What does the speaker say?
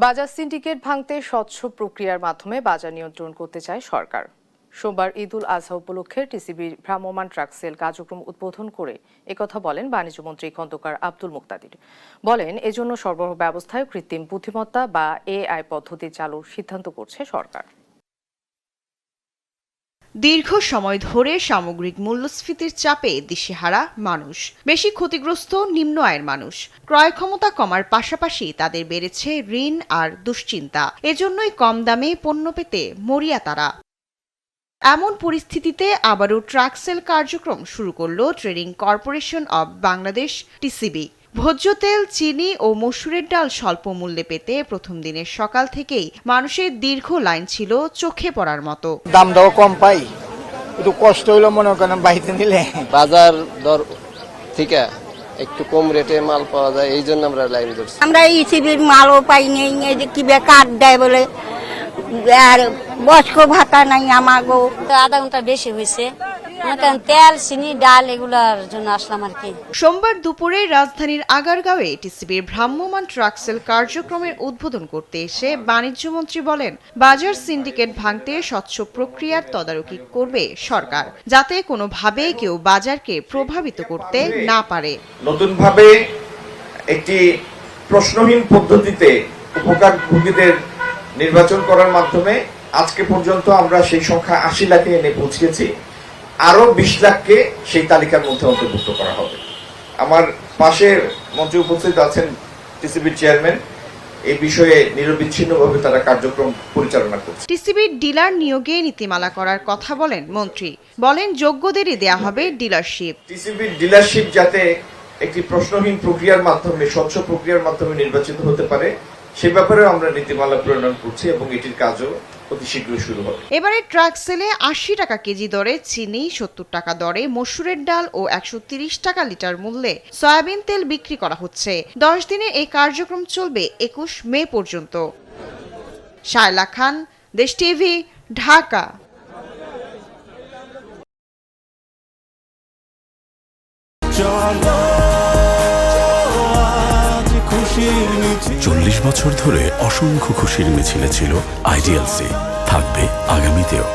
বাজার সিন্ডিকেট ভাঙতে স্বচ্ছ প্রক্রিয়ার মাধ্যমে বাজার নিয়ন্ত্রণ করতে চায় সরকার। সোমবার ঈদুল আজহা উপলক্ষে টিসিবির ভ্রাম্যমাণ ট্রাক সেল কার্যক্রম উদ্বোধন করে একথা বলেন বাণিজ্যমন্ত্রী খন্দকার আব্দুল মুক্তাদির। বলেন, এজন্য সরবরাহ ব্যবস্থায় কৃত্রিম বুদ্ধিমত্তা বা এআই পদ্ধতি চালুর সিদ্ধান্ত করছে সরকার। দীর্ঘ সময় ধরে সামগ্রিক মূল্যস্ফীতির চাপে দিশেহারা মানুষ, বেশি ক্ষতিগ্রস্ত নিম্ন আয়ের মানুষ। ক্রয় ক্ষমতা কমার পাশাপাশি তাদের বেড়েছে ঋণ আর দুশ্চিন্তা। এজন্যই কম দামে পণ্য পেতে মরিয়া তারা। এমন পরিস্থিতিতে আবারও ট্রাক সেল কার্যক্রম শুরু করল trading corporation of Bangladesh TCB. ভোজ্য তেল, চিনি ও মসুরের ডাল স্বল্প মূল্যে পেতে প্রথম দিনের সকাল থেকেই মানুষের দীর্ঘ লাইন ছিল চোখে পড়ার মতো। দাম দাও কম পাই, একটু কষ্ট হইলো মনে করেন বাড়িতে নিলে। বাজার দর থেকে একটু কম রেটে মাল পাওয়া যায়, এই জন্য আমরা লাইন ধরছি। আমরা ইসিবির মালও পাই নেই, কি কার্ড দেয় বলে, আর বয়স্ক ভাতা নাই আমাগো। আধা ঘন্টা বেশি হয়েছে, তেল, চিনি, ডাল এগুলোর জন্য আসলাম আর কি। সোমবার দুপুরে রাজধানীর আগারগাঁওয়ে টিসিবির ভ্রাম্যমাণ ট্রাক সেল কার্যক্রমের উদ্বোধন করতে এসে বাণিজ্যমন্ত্রী বলেন, বাজার সিন্ডিকেট ভাঙতে স্বচ্ছ প্রক্রিয়ার তদারকি করবে সরকার, যাতে কোনোভাবে কেউ বাজারকে প্রভাবিত করতে না পারে। নতুনভাবে একটি প্রশ্নহীন পদ্ধতিতে উপকারভোগীদের নির্বাচন করার মাধ্যমে আজকে পর্যন্ত আমরা সেই সংখ্যা ৮০ লাখে এনে পৌঁছেছি। আরো ২০ লাখকে সেই তালিকার মধ্যে অন্তর্ভুক্ত করা হবে। আমার পাশে মঞ্চে উপস্থিত আছেন টিসিবির চেয়ারম্যান, এই বিষয়ে নিরবিচ্ছিন্নভাবে তারা কার্যক্রম পরিচালনা করছে। টিসিবির ডিলার নিয়োগে নীতিমালা করার কথা বলেন মন্ত্রী। বলেন, যোগ্যদেরই দেয়া হবে ডিলারশিপ। টিসিবির ডিলারশিপ যাতে একটি প্রশ্নহীন প্রক্রিয়ার মাধ্যমে, স্বচ্ছ প্রক্রিয়ার মাধ্যমে নির্বাচিত হতে পারে, সে ব্যাপারে আমরা নীতিমালা প্রণয়ন করছি এবং এটির কাজও অতি শীঘ্রই শুরু হবে। এবারে ট্রাক সেলে ৮০ টাকা কেজি দরে চিনি, ৭০ টাকা দরে মসুরের ডাল ও ১৩০ টাকা লিটার মূল্যে সয়াবিন তেল বিক্রি করা হচ্ছে। ১০ দিনে এই কার্যক্রম চলবে ২১ মে পর্যন্ত। শায়লা খান, দেশ টিভি, ঢাকা। ৪০ বছর ধরে অসংখ্য খুশির মিছিলে ছিল আইডিএলসি, থাকবে আগামীতেও।